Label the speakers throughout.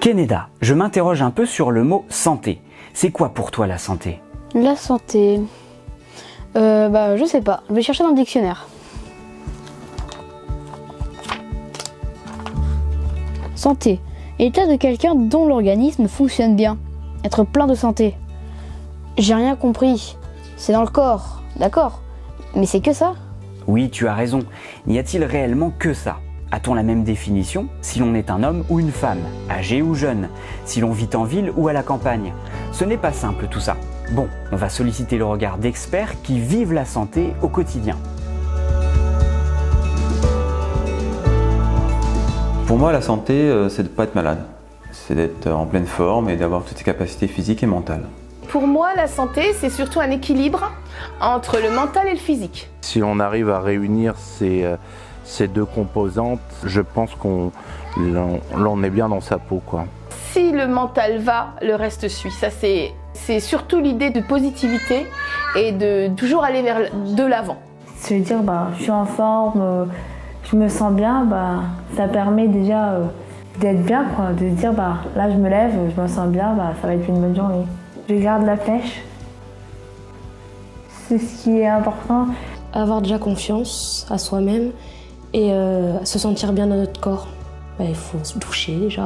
Speaker 1: Keneda, je m'interroge un peu sur le mot santé. C'est quoi pour toi la santé?
Speaker 2: La santé... je sais pas, je vais chercher dans le dictionnaire. Santé, état de quelqu'un dont l'organisme fonctionne bien. Être plein de santé. J'ai rien compris. C'est dans le corps, d'accord. Mais c'est que ça?
Speaker 1: Oui, tu as raison. N'y a-t-il réellement que ça? A-t-on la même définition si l'on est un homme ou une femme, âgé ou jeune, si l'on vit en ville ou à la campagne? Ce n'est pas simple tout ça. Bon, on va solliciter le regard d'experts qui vivent la santé au quotidien.
Speaker 3: Pour moi, la santé, c'est de ne pas être malade. C'est d'être en pleine forme et d'avoir toutes ses capacités physiques et mentales.
Speaker 4: Pour moi, la santé, c'est surtout un équilibre entre le mental et le physique.
Speaker 5: Si on arrive à réunir ces deux composantes, je pense qu'on est bien dans sa peau, quoi.
Speaker 4: Si le mental va, le reste suit. Ça, c'est surtout l'idée de positivité et de toujours aller vers de l'avant.
Speaker 6: Se dire, je suis en forme, je me sens bien, ça permet déjà d'être bien, quoi. De se dire, là je me lève, je me sens bien, ça va être une bonne journée. Je garde la pêche. C'est ce qui est important.
Speaker 7: Avoir déjà confiance à soi-même et se sentir bien dans notre corps. Il faut se doucher déjà,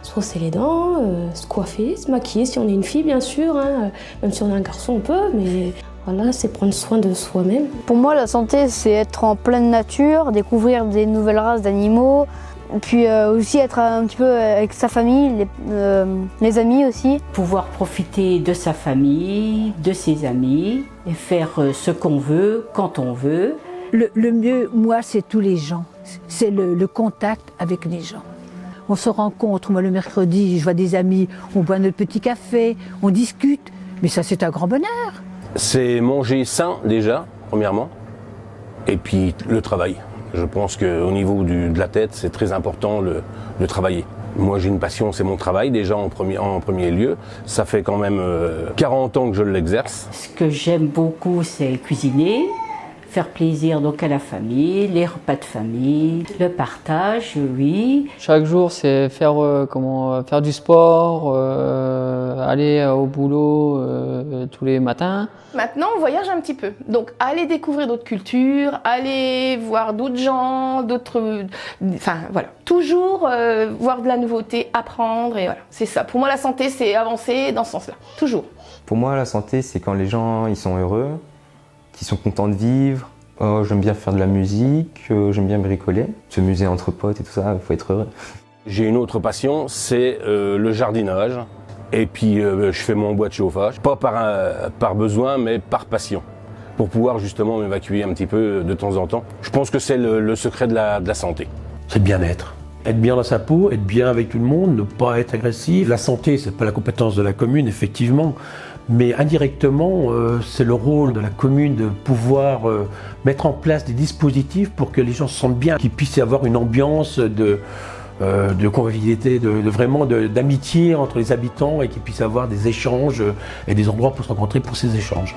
Speaker 7: se brosser les dents, se coiffer, se maquiller si on est une fille bien sûr, hein. Même si on est un garçon on peut, mais voilà, c'est prendre soin de soi-même.
Speaker 2: Pour moi, la santé, c'est être en pleine nature, découvrir des nouvelles races d'animaux, puis aussi être un petit peu avec sa famille, les amis aussi.
Speaker 8: Pouvoir profiter de sa famille, de ses amis, et faire ce qu'on veut, quand on veut.
Speaker 9: Le mieux, moi, c'est tous les gens. C'est le contact avec les gens. On se rencontre, moi le mercredi, je vois des amis, on boit notre petit café, on discute, mais ça c'est un grand bonheur.
Speaker 10: C'est manger sain déjà, premièrement, et puis le travail. Je pense qu'au niveau de la tête, c'est très important de travailler. Moi j'ai une passion, c'est mon travail déjà en premier lieu. Ça fait quand même 40 ans que je l'exerce.
Speaker 8: Ce que j'aime beaucoup, c'est cuisiner. Faire plaisir donc à la famille, les repas de famille, le partage, oui.
Speaker 11: Chaque jour, c'est faire du sport, aller au boulot tous les matins.
Speaker 4: Maintenant, on voyage un petit peu. Donc, aller découvrir d'autres cultures, aller voir d'autres gens, voilà. Toujours voir de la nouveauté, apprendre, et voilà. C'est ça. Pour moi, la santé, c'est avancer dans ce sens-là. Toujours.
Speaker 12: Pour moi, la santé, c'est quand les gens ils sont heureux, qui sont contents de vivre. J'aime bien faire de la musique, j'aime bien bricoler, se muser entre potes et tout ça, il faut être heureux.
Speaker 10: J'ai une autre passion, c'est le jardinage. Et puis je fais mon bois de chauffage, pas par besoin, mais par passion, pour pouvoir justement m'évacuer un petit peu de temps en temps. Je pense que c'est le secret de la santé.
Speaker 13: C'est le bien-être. Être bien dans sa peau, être bien avec tout le monde, ne pas être agressif. La santé, c'est pas la compétence de la commune, effectivement. Mais indirectement, c'est le rôle de la commune de pouvoir mettre en place des dispositifs pour que les gens se sentent bien, qu'ils puissent y avoir une ambiance de convivialité, d'amitié entre les habitants et qu'ils puissent avoir des échanges et des endroits pour se rencontrer pour ces échanges.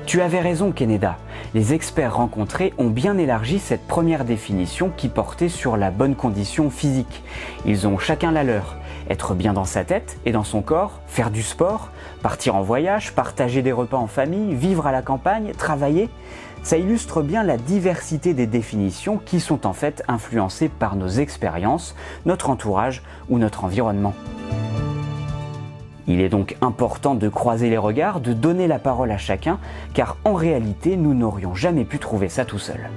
Speaker 1: Tu avais raison, Keneda. Les experts rencontrés ont bien élargi cette première définition qui portait sur la bonne condition physique. Ils ont chacun la leur. Être bien dans sa tête et dans son corps, faire du sport, partir en voyage, partager des repas en famille, vivre à la campagne, travailler. Ça illustre bien la diversité des définitions qui sont en fait influencées par nos expériences, notre entourage ou notre environnement. Il est donc important de croiser les regards, de donner la parole à chacun, car en réalité, nous n'aurions jamais pu trouver ça tout seul.